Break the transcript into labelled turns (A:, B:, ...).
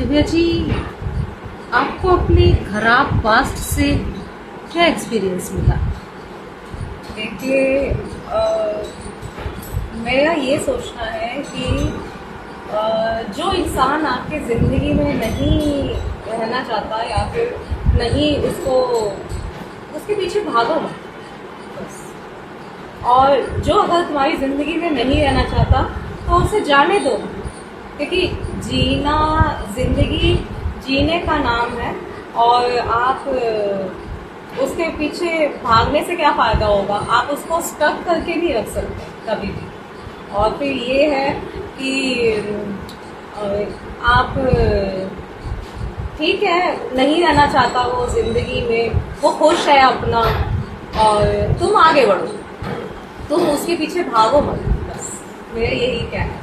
A: दिव्या जी, आपको अपने खराब पास्ट से क्या एक्सपीरियंस मिला?
B: देखिए, मेरा ये सोचना है कि जो इंसान आपके ज़िंदगी में नहीं रहना चाहता या फिर नहीं उसको उसके पीछे भागो मत बस। और जो अगर तुम्हारी ज़िंदगी में नहीं रहना चाहता तो उसे जाने दो, क्योंकि जीना ज़िंदगी जीने का नाम है। और आप उसके पीछे भागने से क्या फ़ायदा होगा? आप उसको स्टक करके नहीं रख सकते कभी भी। और फिर ये है कि आप ठीक है, नहीं रहना चाहता वो ज़िंदगी में, वो खुश है अपना, और तुम आगे बढ़ो, तुम उसके पीछे भागो मत बस। मेरा यही कहना है।